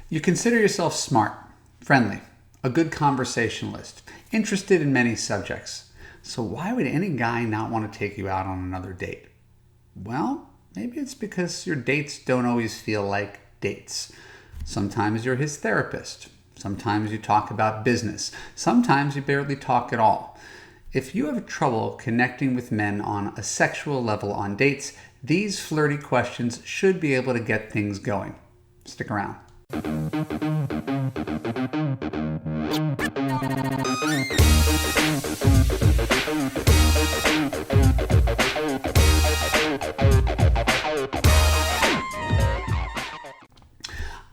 You consider yourself smart, friendly, a good conversationalist, interested in many subjects. So why would any guy not want to take you out on another date? Well, maybe it's because your dates don't always feel like dates. Sometimes you're his therapist. Sometimes you talk about business. Sometimes you barely talk at all. If you have trouble connecting with men on a sexual level on dates, these flirty questions should be able to get things going. Stick around.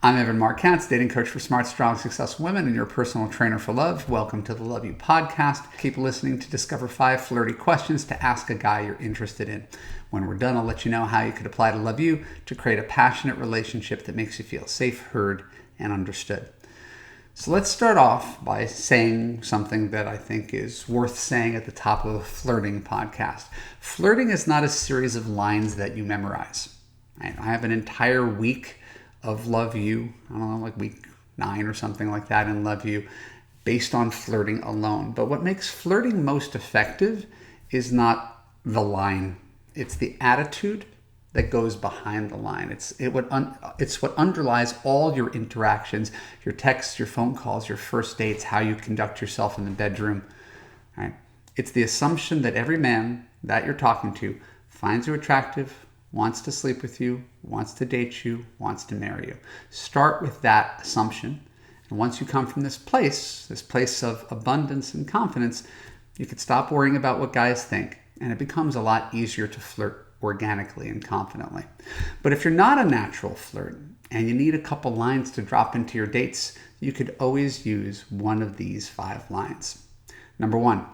I'm Evan Mark Katz, dating coach for smart, strong, successful women and your personal trainer for love. Welcome to the Love You podcast. Keep listening to discover 5 flirty questions to ask a guy you're interested in. When we're done, I'll let you know how you could apply to Love You to create a passionate relationship that makes you feel safe, heard, and understood. So let's start off by saying something that I think is worth saying at the top of a flirting podcast. Flirting is not a series of lines that you memorize. I have an entire week of Love You, I don't know, like week 9 or something like that in Love You, based on flirting alone. But what makes flirting most effective is not the line. It's the attitude that goes behind the line. It's what underlies all your interactions, your texts, your phone calls, your first dates, how you conduct yourself in the bedroom. Right? It's the assumption that every man that you're talking to finds you attractive, wants to sleep with you, wants to date you, wants to marry you. Start with that assumption. And once you come from this place of abundance and confidence, you can stop worrying about what guys think. And it becomes a lot easier to flirt organically and confidently. But if you're not a natural flirt and you need a couple lines to drop into your dates, you could always use one of these 5 lines. Number 1,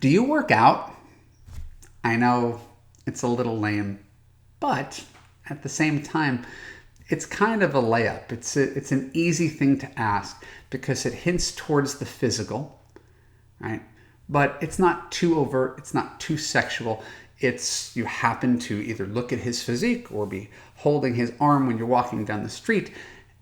do you work out? I know it's a little lame, but at the same time, it's kind of a layup. It's an easy thing to ask because it hints towards the physical, right? But it's not too overt. It's not too sexual. You happen to either look at his physique or be holding his arm when you're walking down the street,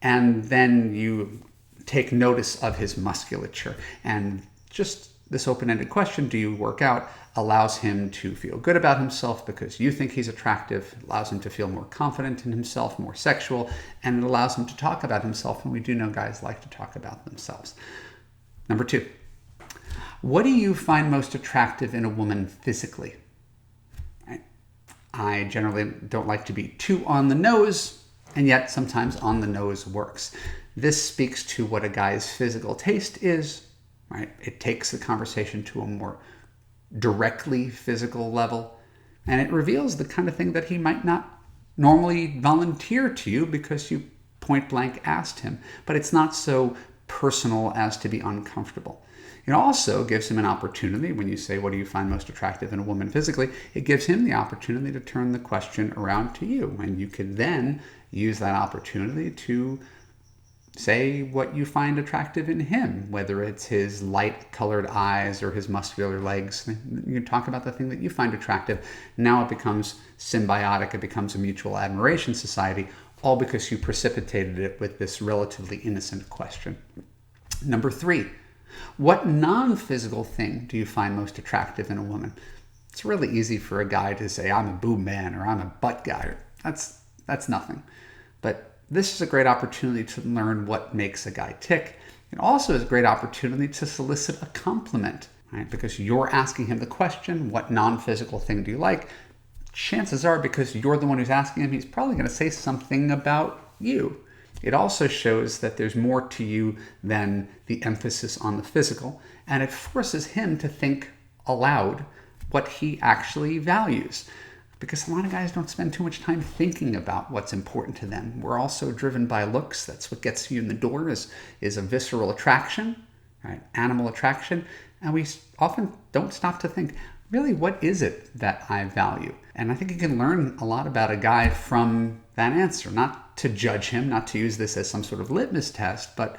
and then you take notice of his musculature. And just this open-ended question, do you work out, allows him to feel good about himself because you think he's attractive, allows him to feel more confident in himself, more sexual, and it allows him to talk about himself, and we do know guys like to talk about themselves. Number 2, what do you find most attractive in a woman physically? I generally don't like to be too on the nose, and yet sometimes on the nose works. This speaks to what a guy's physical taste is, right? It takes the conversation to a more directly physical level, and it reveals the kind of thing that he might not normally volunteer to you because you point blank asked him, but it's not so personal as to be uncomfortable. It also gives him an opportunity when you say, what do you find most attractive in a woman physically? It gives him the opportunity to turn the question around to you, and you could then use that opportunity to say what you find attractive in him, whether it's his light-colored eyes or his muscular legs. You talk about the thing that you find attractive. Now it becomes symbiotic. It becomes a mutual admiration society, all because you precipitated it with this relatively innocent question. Number 3, what non-physical thing do you find most attractive in a woman? It's really easy for a guy to say, I'm a boob man, or I'm a butt guy. That's nothing. But this is a great opportunity to learn what makes a guy tick. It also is a great opportunity to solicit a compliment, right? Because you're asking him the question, what non-physical thing do you like? Chances are, because you're the one who's asking him, he's probably going to say something about you. It also shows that there's more to you than the emphasis on the physical, and it forces him to think aloud what he actually values. Because a lot of guys don't spend too much time thinking about what's important to them. We're also driven by looks. That's what gets you in the door is a visceral attraction, right? Animal attraction. And we often don't stop to think, really, what is it that I value? And I think you can learn a lot about a guy from that answer, not to judge him, not to use this as some sort of litmus test, but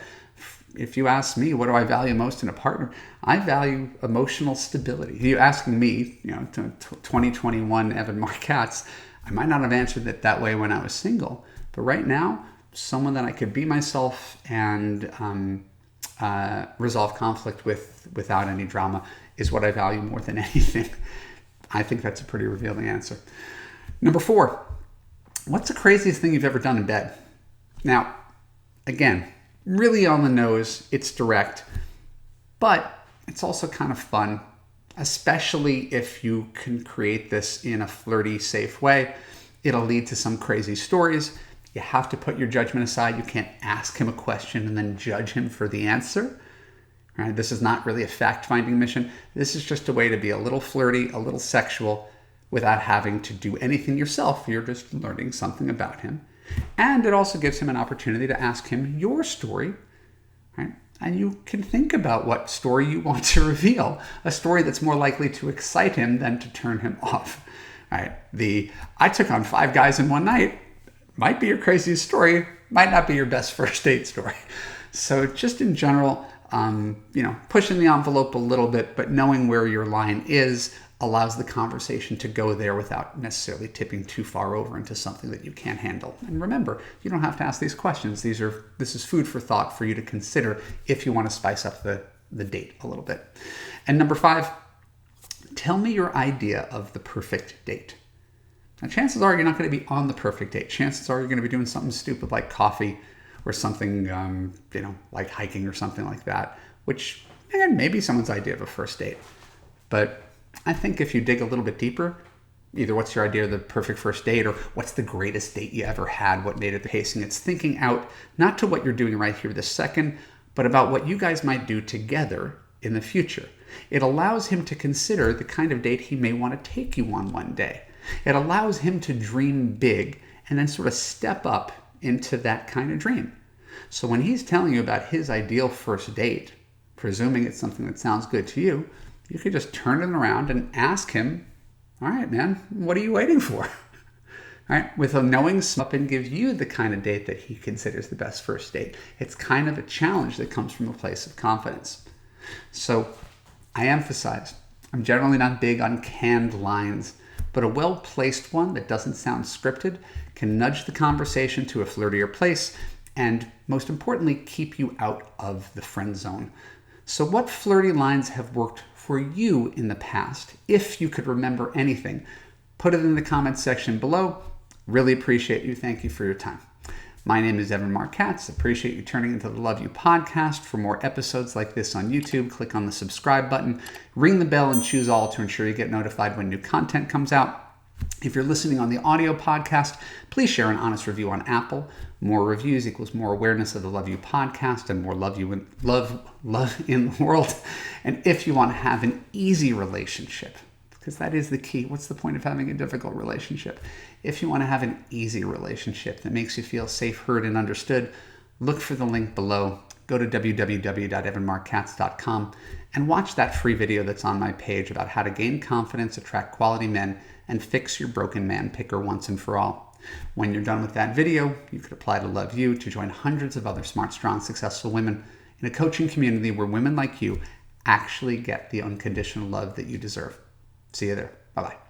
if you ask me, what do I value most in a partner? I value emotional stability. If you're asking me, 2021 Evan Mark Katz, I might not have answered it that way when I was single, but right now, someone that I could be myself and resolve conflict without any drama is what I value more than anything. I think that's a pretty revealing answer. Number 4, what's the craziest thing you've ever done in bed? Now, again, really on the nose, it's direct, but it's also kind of fun, especially if you can create this in a flirty, safe way. It'll lead to some crazy stories. You have to put your judgment aside. You can't ask him a question and then judge him for the answer. Right? This is not really a fact-finding mission. This is just a way to be a little flirty, a little sexual, without having to do anything yourself. You're just learning something about him. And it also gives him an opportunity to ask him your story, right? And you can think about what story you want to reveal, a story that's more likely to excite him than to turn him off. Right? I took on 5 guys in one night might be your craziest story, might not be your best first date story. So just in general, pushing the envelope a little bit, but knowing where your line is allows the conversation to go there without necessarily tipping too far over into something that you can't handle. And remember, you don't have to ask these questions. This is food for thought for you to consider if you want to spice up the date a little bit. And number 5, tell me your idea of the perfect date. Now, chances are you're not going to be on the perfect date. Chances are you're going to be doing something stupid like coffee or something, like hiking or something like that, which, again, may be someone's idea of a first date. But I think if you dig a little bit deeper, either what's your idea of the perfect first date or what's the greatest date you ever had, what made it the pacing, it's thinking out not to what you're doing right here this second, but about what you guys might do together in the future. It allows him to consider the kind of date he may want to take you on one day. It allows him to dream big and then sort of step up into that kind of dream. So when he's telling you about his ideal first date, presuming it's something that sounds good to you, you could just turn it around and ask him, all right, man, what are you waiting for? All right, with a knowing up and give you the kind of date that he considers the best first date. It's kind of a challenge that comes from a place of confidence. So I emphasize, I'm generally not big on canned lines, but a well-placed one that doesn't sound scripted can nudge the conversation to a flirtier place and, most importantly, keep you out of the friend zone. So what flirty lines have worked for you in the past? If you could remember anything, put it in the comments section below. Really appreciate you. Thank you for your time. My name is Evan Mark Katz. Appreciate you turning into the Love You podcast. For more episodes like this on YouTube, click on the subscribe button, ring the bell, and choose all to ensure you get notified when new content comes out. If you're listening on the audio podcast, please share an honest review on Apple. More reviews equals more awareness of the Love You podcast and more love in the world. And if you want to have an easy relationship, because that is the key. What's the point of having a difficult relationship? If you want to have an easy relationship that makes you feel safe, heard, and understood, look for the link below. Go to www.evanmarkkatz.com and watch that free video that's on my page about how to gain confidence, attract quality men, and fix your broken man picker once and for all. When you're done with that video, you could apply to Love You to join hundreds of other smart, strong, successful women in a coaching community where women like you actually get the unconditional love that you deserve. See you there. Bye-bye.